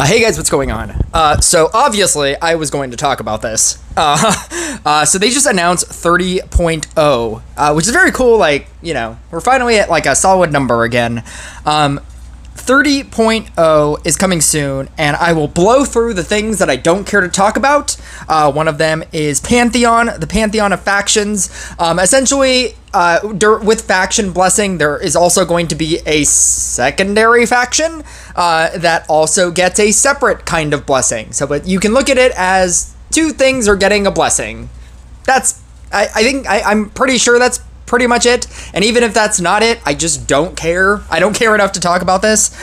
Hey guys, what's going on? So obviously I was going to talk about this. So they just announced 30.0, which is very cool. Like, you know, we're finally at like a solid number again. 30.0 is coming soon, and I will blow through the things that I don't care to talk about. One of them is Pantheon, the Pantheon of factions. Essentially, with faction blessing, there is also going to be a secondary faction that also gets a separate kind of blessing. So, but you can look at it as two things are getting a blessing. I'm pretty sure that's pretty much it. And even if that's not it, I just don't care. I don't care enough to talk about this.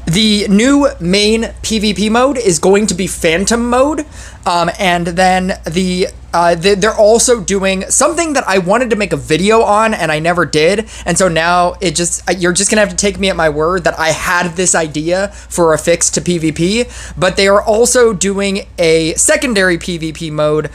The new main PvP mode is going to be Phantom mode, and then they're also doing something that I wanted to make a video on and I never did, and so now you're just gonna have to take me at my word that I had this idea for a fix to PvP. But they are also doing a secondary PvP mode,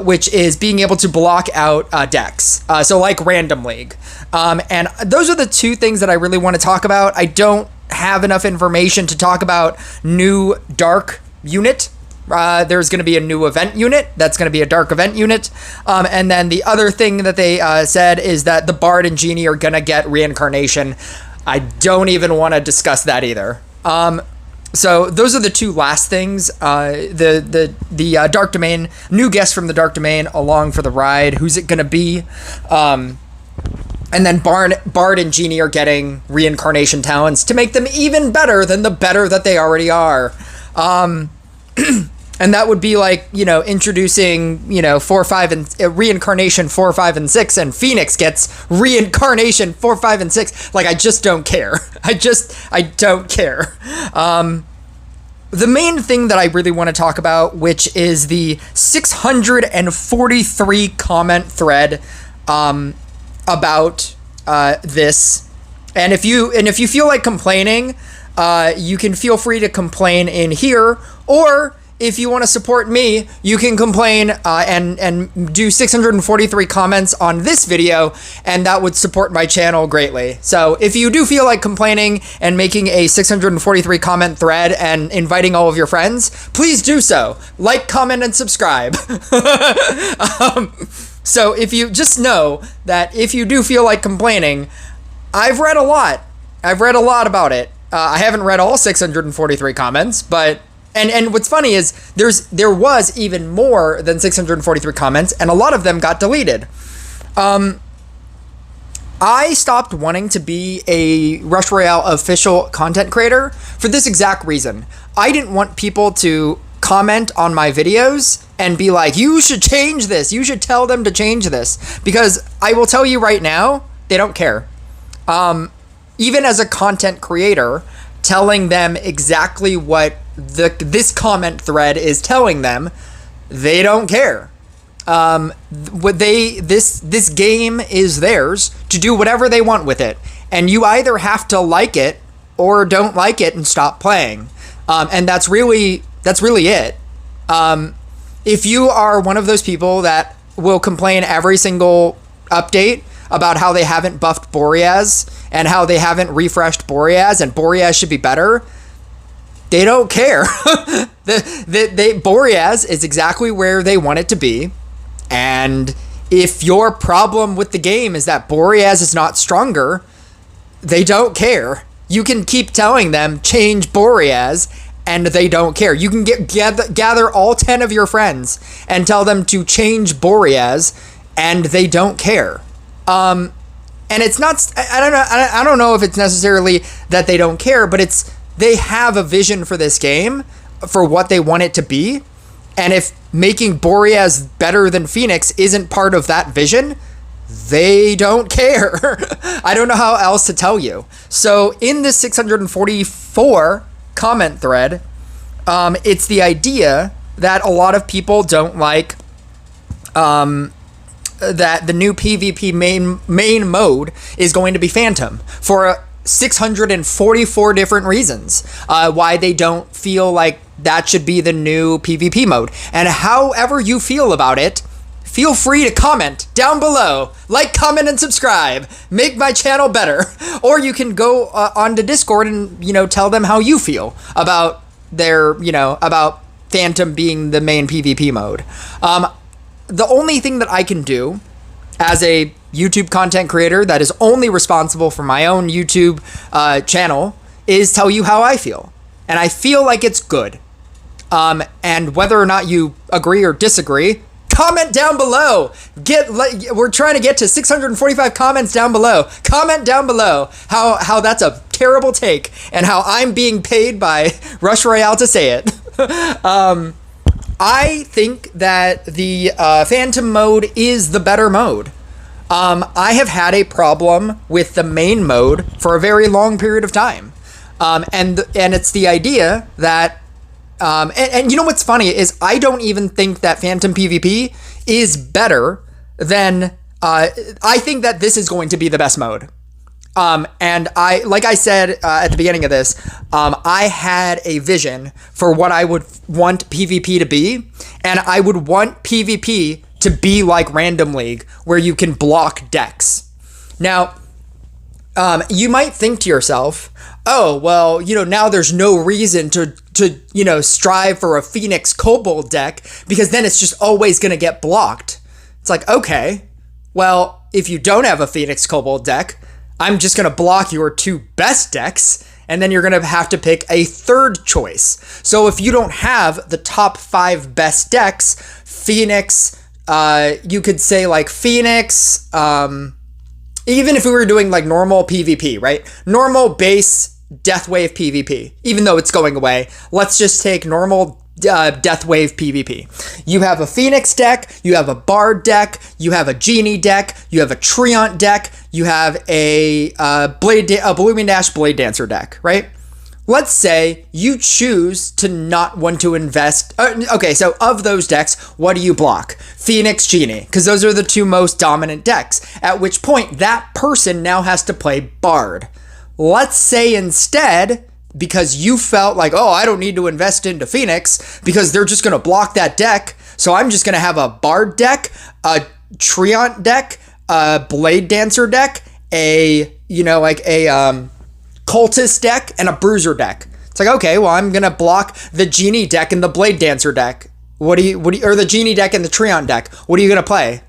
which is being able to block out decks, so like Random League, and those are the two things that I really want to talk about. I don't have enough information to talk about new dark unit. There's going to be a new event unit that's going to be a dark event unit, and then the other thing that they said is that the Bard and Genie are going to get reincarnation. I don't even want to discuss that either. So those are the two last things. The Dark Domain, new guest from the Dark Domain along for the ride. Who's it going to be? And then Bard and Genie are getting reincarnation talents to make them even better than the better that they already are. And that would be like, you know, introducing, you know, 4, 5, and reincarnation 4, 5, and 6, and Phoenix gets reincarnation 4, 5, and 6. Like, I just don't care. I don't care. The main thing that I really want to talk about, which is the 643 comment thread, about this, and if you feel like complaining, you can feel free to complain in here, or if you want to support me, you can complain and do 643 comments on this video, and that would support my channel greatly. So if you do feel like complaining and making a 643 comment thread and inviting all of your friends, please do so. Like, comment, and subscribe. So if you just know that if you do feel like complaining, I've read a lot. I've read a lot about it. I haven't read all 643 comments, but and what's funny is there was even more than 643 comments, and a lot of them got deleted. I stopped wanting to be a Rush Royale official content creator for this exact reason. I didn't want people to comment on my videos and be like, you should change this, you should tell them to change this, because I will tell you right now, they don't care. Even as a content creator, telling them exactly what this comment thread is telling them, they don't care. This game is theirs to do whatever they want with it, and you either have to like it or don't like it and stop playing. And that's really it. If you are one of those people that will complain every single update about how they haven't buffed Boreas and how they haven't refreshed Boreas and Boreas should be better, they don't care. Boreas is exactly where they want it to be. And if your problem with the game is that Boreas is not stronger, they don't care. You can keep telling them, change Boreas, and they don't care. You can gather all 10 of your friends and tell them to change Boreas, and they don't care. And it's not, I don't know if it's necessarily that they don't care, but they have a vision for this game, for what they want it to be. And if making Boreas better than Phoenix isn't part of that vision, they don't care. I don't know how else to tell you. So in this 644 comment thread, it's the idea that a lot of people don't like that the new PvP main mode is going to be Phantom for 644 different reasons why they don't feel like that should be the new PvP mode. And however you feel about it, feel free to comment down below. Like, comment, and subscribe. Make my channel better. Or you can go onto Discord and, tell them how you feel about about Phantom being the main PvP mode. The only thing that I can do as a YouTube content creator that is only responsible for my own YouTube channel is tell you how I feel. And I feel like it's good. And whether or not you agree or disagree, comment down below. We're trying to get to 645 comments down below. Comment down below how that's a terrible take and how I'm being paid by Rush Royale to say it. I think that the Phantom mode is the better mode. I have had a problem with the main mode for a very long period of time. And it's the idea that and you know what's funny is I don't even think that Phantom PvP is better than I think that this is going to be the best mode. And like I said at the beginning of this, I had a vision for what I would want PvP to be, and I would want PvP to be like Random League, where you can block decks. Now, you might think to yourself, oh, well, now there's no reason to strive for a Phoenix Kobold deck, because then it's just always going to get blocked. It's like, okay, well, if you don't have a Phoenix Kobold deck, I'm just going to block your two best decks, and then you're going to have to pick a third choice. So if you don't have the top 5 best decks, Phoenix, you could say like Phoenix, even if we were doing like normal PvP, right? Normal base Deathwave PvP, even though it's going away. Let's just take normal Deathwave PvP. You have a Phoenix deck, you have a Bard deck, you have a Genie deck, you have a Treant deck, you have a Blooming Dash Blade Dancer deck, right? Let's say you choose to not want to invest. Okay, so of those decks, what do you block? Phoenix, Genie, because those are the two most dominant decks, at which point that person now has to play Bard. Let's say instead, because you felt like, oh, I don't need to invest into Phoenix because they're just going to block that deck, so I'm just going to have a Bard deck, a Treant deck, a Blade Dancer deck, a Cultist deck, and a Bruiser deck. It's like, okay, well, I'm going to block the Genie deck and the Blade Dancer deck. Or the Genie deck and the Treant deck. What are you going to play?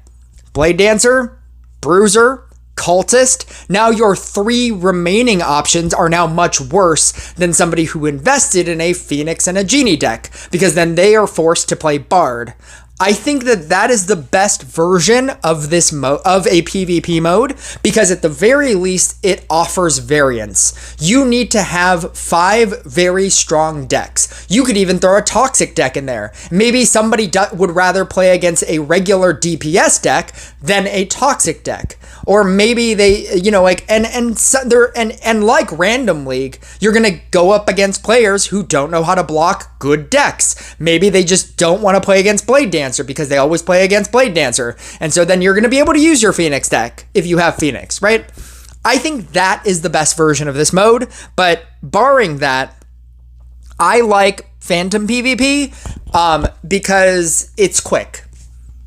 Blade Dancer? Bruiser? Cultist? Now your 3 remaining options are now much worse than somebody who invested in a Phoenix and a Genie deck, because then they are forced to play Bard. I think that is the best version of this of a PvP mode, because at the very least it offers variance. You need to have 5 very strong decks. You could even throw a toxic deck in there. Maybe somebody would rather play against a regular DPS deck than a toxic deck. Or maybe they, and like Random League, you're gonna go up against players who don't know how to block good decks. Maybe they just don't want to play against Blade Dancer because they always play against Blade Dancer. And so then you're gonna be able to use your Phoenix deck if you have Phoenix, right? I think that is the best version of this mode, but barring that, I like Phantom PvP because it's quick.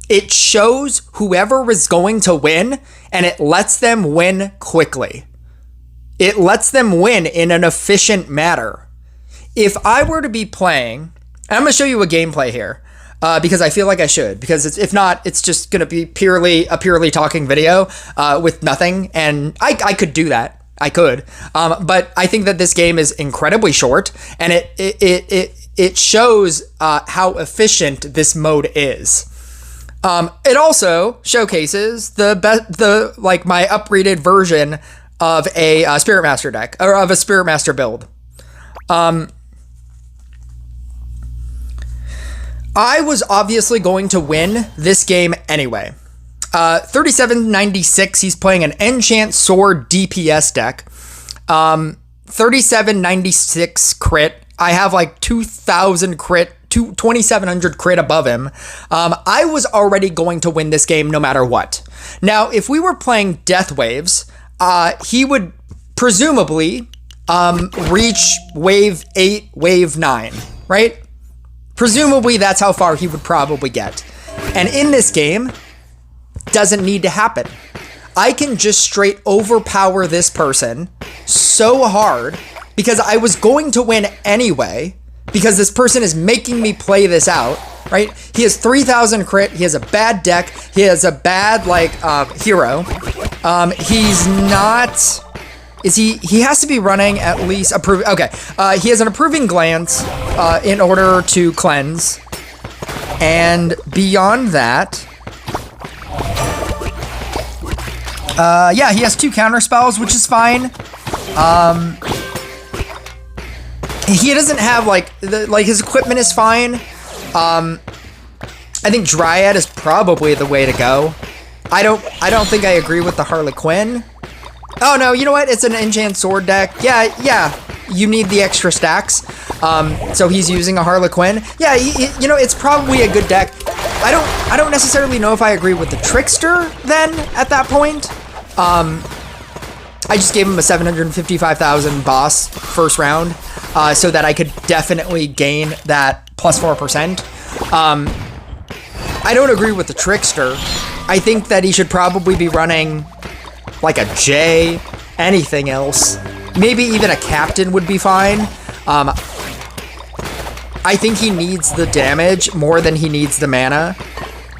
It shows whoever is going to win, and it lets them win quickly. It lets them win in an efficient manner. If I were to be playing, and I'm going to show you a gameplay here, because I feel like I should, because if not, it's just going to be a purely talking video with nothing, and I could do that. I could, but I think that this game is incredibly short, and it shows how efficient this mode is. It also showcases my upgraded version of a Spirit Master deck, or of a Spirit Master build. I was obviously going to win this game anyway. 3796, he's playing an Enchant Sword DPS deck. 3796 crit. I have like 2000 crit, 2700 crit above him. I was already going to win this game no matter what. Now, if we were playing Death Waves, he would presumably reach wave 8, wave 9, right? Presumably that's how far he would probably get. And in this game, doesn't need to happen. I can just straight overpower this person so hard because I was going to win anyway, because this person is making me play this out, right? He has 3,000 crit. He has a bad deck. He has a bad, like, hero. He's not... He has to be running at least... Okay. He has an approving glance in order to cleanse. And beyond that... yeah, he has 2 counter spells, which is fine. He doesn't have, like, his equipment is fine. I think Dryad is probably the way to go. I don't think I agree with the Harlequin. Oh no, you know what? It's an enchant sword deck. Yeah. You need the extra stacks. So he's using a Harlequin. Yeah, you know, it's probably a good deck. I don't necessarily know if I agree with the Trickster then at that point. I just gave him a 755,000 boss first round, so that I could definitely gain that plus 4%. I don't agree with the Trickster. I think that he should probably be running like a J, anything else. Maybe even a Captain would be fine. I think he needs the damage more than he needs the mana.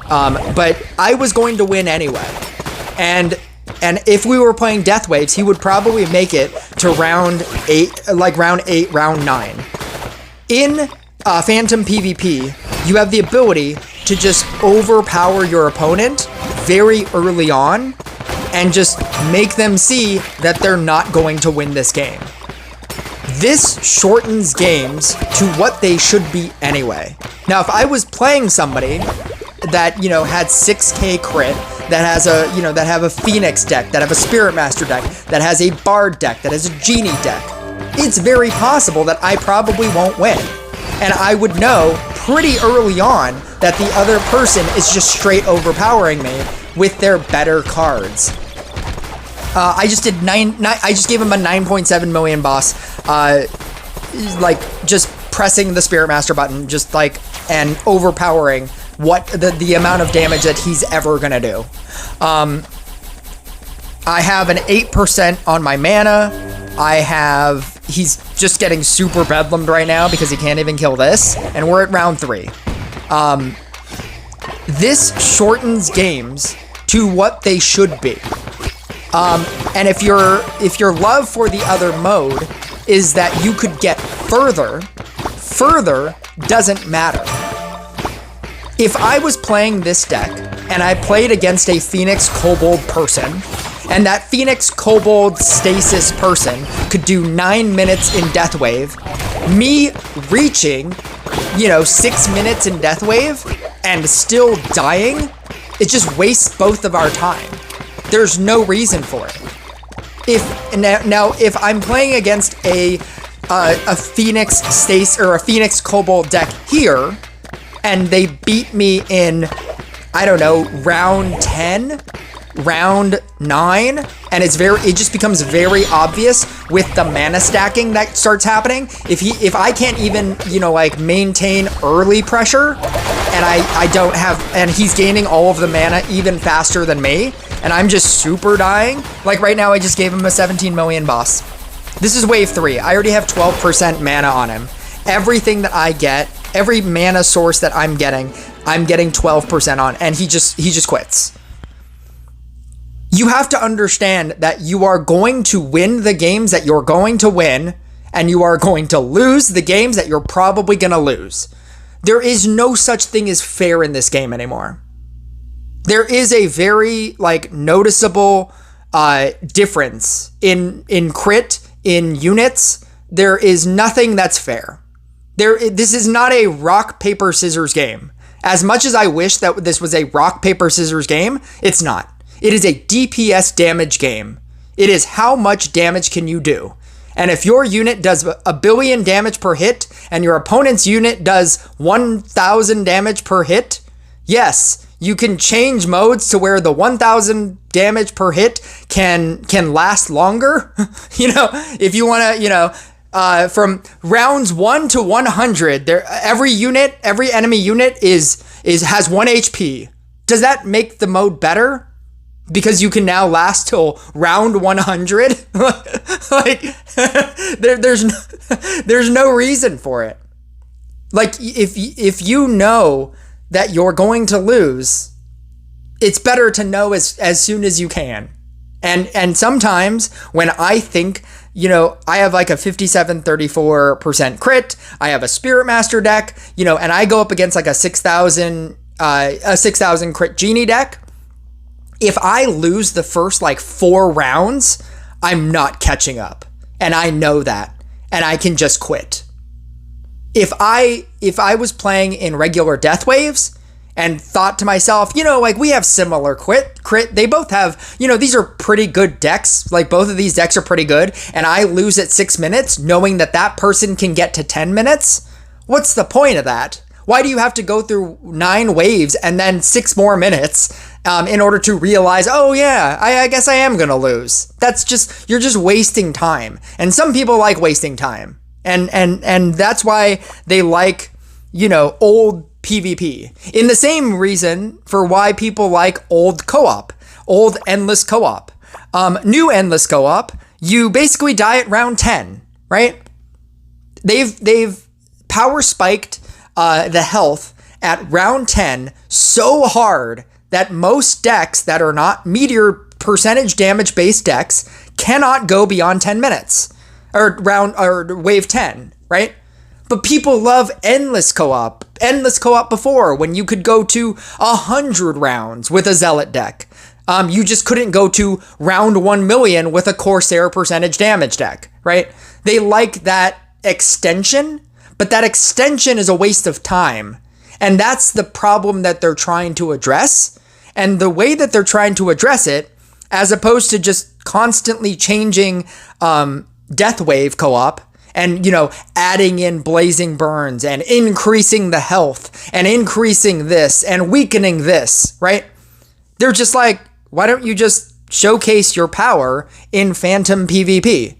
But I was going to win anyway. And if we were playing Death Waves, he would probably make it to round 8, like round 8, round 9. In Phantom PvP, you have the ability to just overpower your opponent very early on and just make them see that they're not going to win this game. This shortens games to what they should be anyway. Now, if I was playing somebody that, you know, had 6k crit, that has a, you know, that have a Phoenix deck, that have a Spirit Master deck, that has a Bard deck, that has a Genie deck, it's very possible that I probably won't win. And I would know pretty early on that the other person is just straight overpowering me with their better cards. I just gave him a 9.7 million boss, like just pressing the Spirit Master button, just like, and overpowering what the amount of damage that he's ever gonna do. I have an 8% on my mana. He's just getting super bedlammed right now because he can't even kill this, and we're at round 3. This shortens games to what they should be. And if your love for the other mode is that you could get further doesn't matter. If I was playing this deck and I played against a Phoenix Kobold person, and that Phoenix Kobold Stasis person could do 9 minutes in Death Wave, me reaching, 6 minutes in Death Wave and still dying, it just wastes both of our time. There's no reason for it. If I'm playing against a Phoenix Stasis or a Phoenix Kobold deck here, and they beat me in, I don't know, round 10, round 9, and it just becomes very obvious with the mana stacking that starts happening. If I can't even, maintain early pressure, and I don't have, and he's gaining all of the mana even faster than me, and I'm just super dying. Like right now, I just gave him a 17 million boss. This is wave 3. I already have 12% mana on him. Everything that I get, every mana source that I'm getting 12% on, and he just quits. You have to understand that you are going to win the games that you're going to win, and you are going to lose the games that you're probably going to lose. There is no such thing as fair in this game anymore. There is a very noticeable difference in crit, in units. There is nothing that's fair. This is not a rock, paper, scissors game. As much as I wish that this was a rock, paper, scissors game, it's not. It is a DPS damage game. It is how much damage can you do. And if your unit does 1 billion damage per hit and your opponent's unit does 1,000 damage per hit, yes, you can change modes to where the 1,000 damage per hit can last longer. If you want to, from rounds 1 to 100, every enemy unit has 1 HP. Does that make the mode better? Because you can now last till round 100? Like, there's no reason for it. Like, if you know that you're going to lose, it's better to know as soon as you can. And sometimes when I think, I have like a 57-34% crit, I have a Spirit Master deck, and I go up against like a 6,000 crit Genie deck. If I lose the first like 4 rounds, I'm not catching up. And I know that. And I can just quit. If I was playing in regular death waves and thought to myself, like we have similar crit, they both have, these are pretty good decks. Like both of these decks are pretty good. And I lose at 6 minutes knowing that person can get to 10 minutes. What's the point of that? Why do you have to go through 9 waves and then 6 more minutes in order to realize, oh yeah, I guess I am going to lose? You're just wasting time. And some people like wasting time. And that's why they like, old PvP. In the same reason for why people like old co-op, old endless co-op. New endless co-op, you basically die at round 10, right? They've power spiked the health at round 10 so hard that most decks that are not meteor percentage damage based decks cannot go beyond 10 minutes or wave 10, right? But people love endless co-op before, when you could go to 100 rounds with a Zealot deck. You just couldn't go to round 1 million with a Corsair percentage damage deck, right? They like that extension, but that extension is a waste of time. And that's the problem that they're trying to address. And the way that they're trying to address it, as opposed to just constantly changing Death Wave co-op and, adding in Blazing Burns and increasing the health and increasing this and weakening this, right? They're just like, why don't you just showcase your power in Phantom PvP?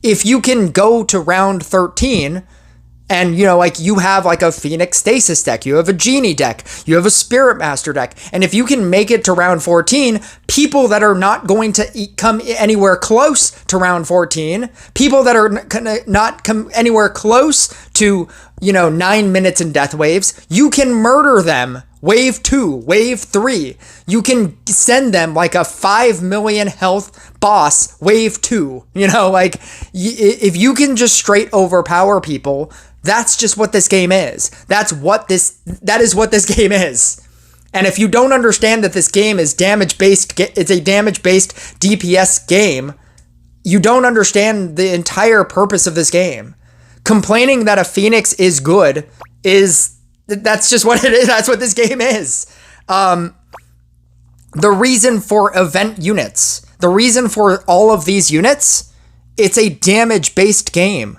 If you can go to round 13 and, you have like a Phoenix Stasis deck, you have a Genie deck, you have a Spirit Master deck, and if you can make it to round 14, people that are not going to come anywhere close to round 14, people that are gonna not come anywhere close to, 9 minutes in Death Waves, you can murder them. Wave 2, Wave 3. You can send them like a 5 million health boss, Wave 2. If you can just straight overpower people, that's just what this game is. That is what this game is. And if you don't understand that this game is damage-based, it's a damage-based DPS game, you don't understand the entire purpose of this game. Complaining that a Phoenix is good that's just what it is. That's what this game is. The reason for event units, the reason for all of these units, it's a damage-based game.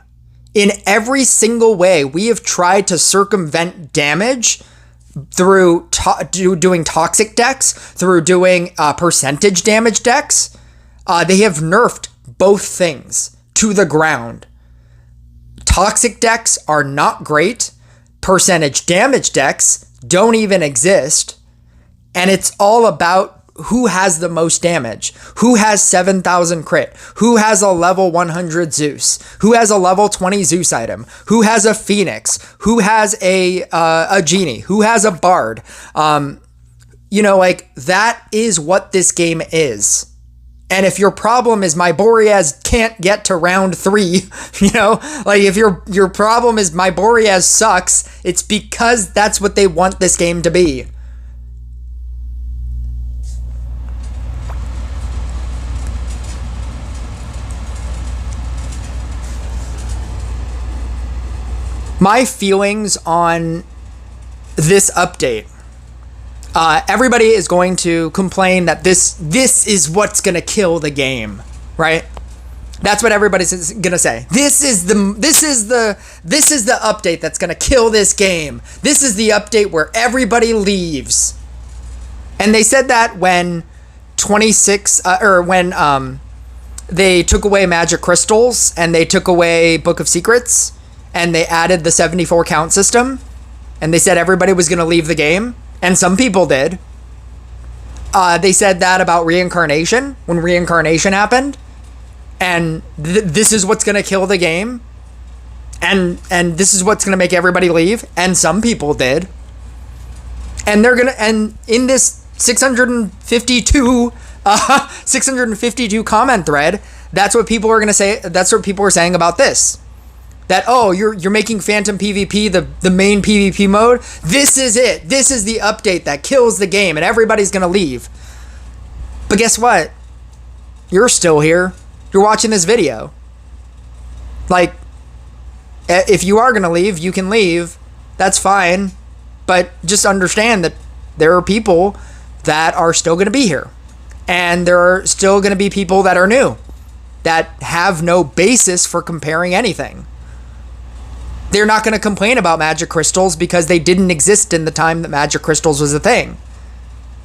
In every single way, we have tried to circumvent damage through doing toxic decks, through doing percentage damage decks. They have nerfed both things to the ground. Toxic decks are not great. Percentage damage decks don't even exist. And it's all about who has the most damage, who has 7,000 crit, who has a level 100 Zeus, who has a level 20 Zeus item, who has a Phoenix, who has a Genie, who has a Bard. That is what this game is. And if your problem is my Boreas can't get to round 3, if your problem is my Boreas sucks, it's because that's what they want this game to be. My feelings on this update. Everybody is going to complain that this is what's gonna kill the game, right? That's what everybody's gonna say. This is the update that's gonna kill this game. This is the update where everybody leaves. And they said that when they took away magic crystals and they took away Book of Secrets and they added the 74 count system and they said everybody was gonna leave the game. And some people did. They said that about reincarnation when reincarnation happened, and this is what's gonna kill the game, and this is what's gonna make everybody leave, and some people did, and in this 652 comment thread, that's what people are gonna say. That's what people are saying about this. That, oh, you're making Phantom PvP the main PvP mode. This is it. This is the update that kills the game and everybody's gonna leave. But guess what? You're still here. You're watching this video. Like, if you are gonna leave, you can leave. That's fine. But just understand that there are people that are still gonna be here. And there are still gonna be people that are new, that have no basis for comparing anything. They're not going to complain about magic crystals because they didn't exist in the time that magic crystals was a thing.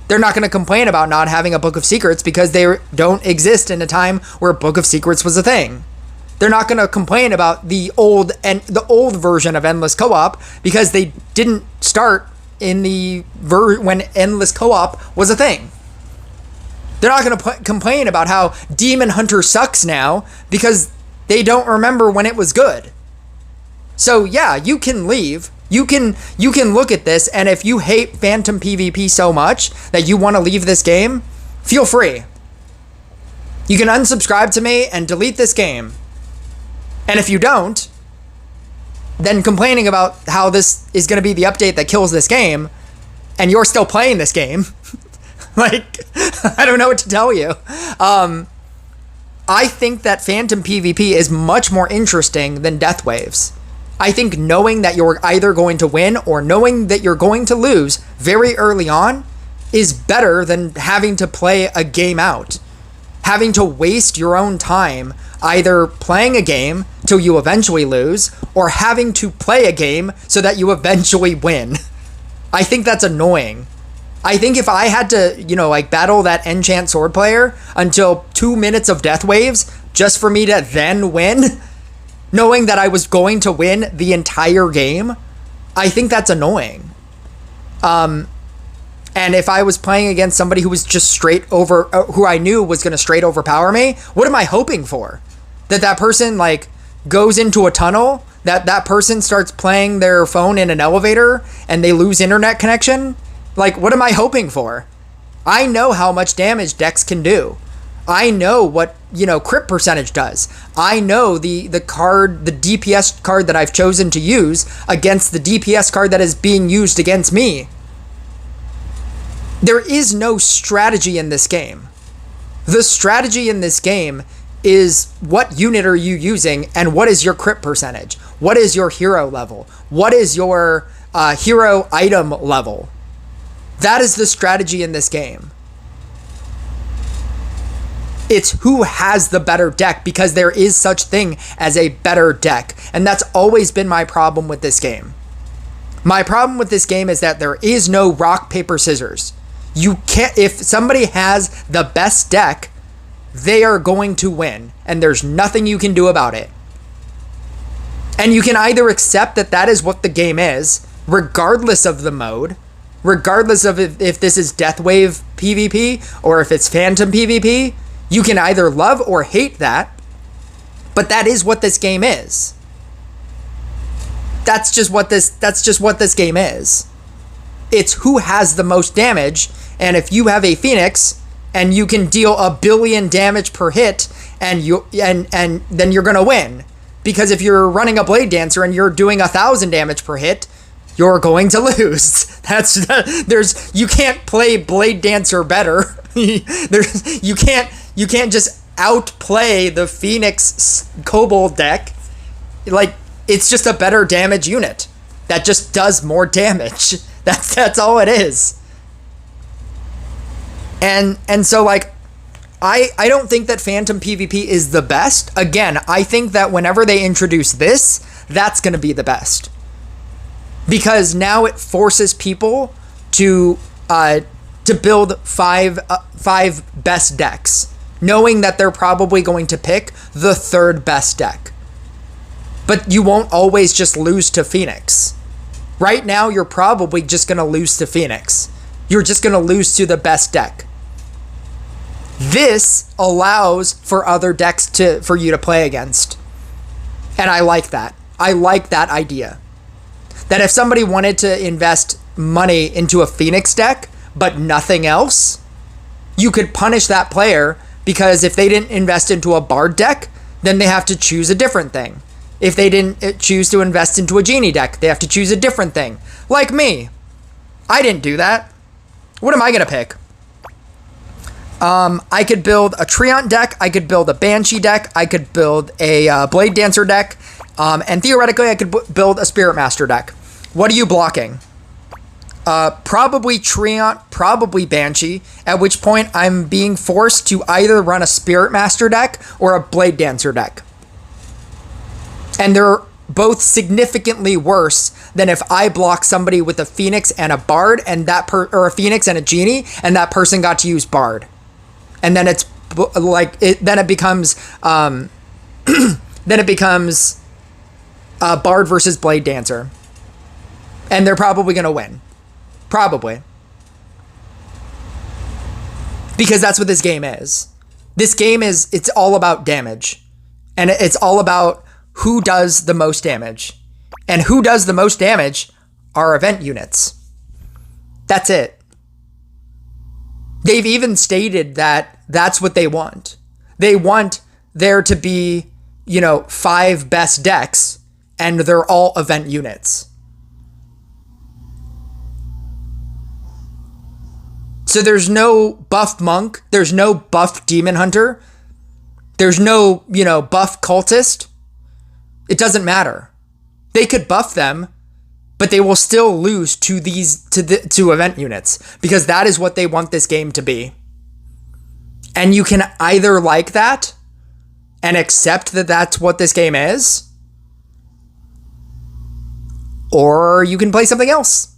They're not going to complain about not having a Book of Secrets because they don't exist in a time where Book of Secrets was a thing. They're not going to complain about the old version of Endless Co-op because they didn't start in when Endless Co-op was a thing. They're not going to complain about how Demon Hunter sucks now because they don't remember when it was good. So yeah, you can leave. You can look at this, and if you hate Phantom PvP so much that you want to leave this game, feel free. You can unsubscribe to me and delete this game. And if you don't, then complaining about how this is going to be the update that kills this game, and you're still playing this game, like, I don't know what to tell you. I think that Phantom PvP is much more interesting than Death Waves. I think knowing that you're either going to win or knowing that you're going to lose very early on is better than having to play a game out. Having to waste your own time either playing a game till you eventually lose or having to play a game so that you eventually win. I think that's annoying. I think if I had to, battle that enchant sword player until 2 minutes of Death Waves just for me to then win, knowing that I was going to win the entire game, I think that's annoying. And if I was playing against somebody who was just who I knew was going to straight overpower me, what am I hoping for? That person, goes into a tunnel, that person starts playing their phone in an elevator, and they lose internet connection? What am I hoping for? I know how much damage Dex can do. I know what, crit percentage does. I know the DPS card that I've chosen to use against the DPS card that is being used against me. There is no strategy in this game. The strategy in this game is what unit are you using and what is your crit percentage? What is your hero level? What is your hero item level? That is the strategy in this game. It's who has the better deck, because there is such thing as a better deck. And that's always been my problem with this game. My problem with this game is that there is no rock, paper, scissors. You can't, if somebody has the best deck, they are going to win. And there's nothing you can do about it. And you can either accept that that is what the game is, regardless of the mode, regardless of if this is Death Wave PvP or if it's Phantom PvP. You can either love or hate that, but that is what this game is. That's just what this game is. It's who has the most damage, and if you have a Phoenix and you can deal 1 billion damage per hit, and then you're gonna win. Because if you're running a Blade Dancer and you're doing 1,000 damage per hit, you're going to lose. You can't play Blade Dancer better. You can't just outplay the Phoenix Kobold deck. It's just a better damage unit that just does more damage. That's all it is. And so I don't think that Phantom PvP is the best. Again, I think that whenever they introduce this, that's going to be the best. Because now it forces people to build five best decks, knowing that they're probably going to pick the third best deck. But you won't always just lose to Phoenix. Right now, you're probably just going to lose to Phoenix. You're just going to lose to the best deck. This allows for other decks for you to play against. And I like that. I like that idea. That if somebody wanted to invest money into a Phoenix deck, but nothing else, you could punish that player, because if they didn't invest into a Bard deck, then they have to choose a different thing. If they didn't choose to invest into a Genie deck, they have to choose a different thing. Like me. I didn't do that. What am I going to pick? I could build a Treant deck, I could build a Banshee deck, I could build a Blade Dancer deck, and theoretically I could build a Spirit Master deck. What are you blocking? Probably Treant, probably Banshee, at which point I'm being forced to either run a Spirit Master deck or a Blade Dancer deck. And they're both significantly worse than if I block somebody with a Phoenix and a Bard, and or a Phoenix and a Genie, and that person got to use Bard. And then it's like then it becomes Bard versus Blade Dancer, and they're probably gonna win, probably, because that's what this game is. This game is, it's all about damage, and it's all about who does the most damage, and who does the most damage are event units. That's it. They've even stated that that's what they want. They want there to be, 5 best decks, and they're all event units. So there's no buff monk, there's no buff demon hunter, there's no, buff cultist. It doesn't matter. They could buff them, but they will still lose to to event units, because that is what they want this game to be. And you can either like that and accept that that's what this game is, or you can play something else.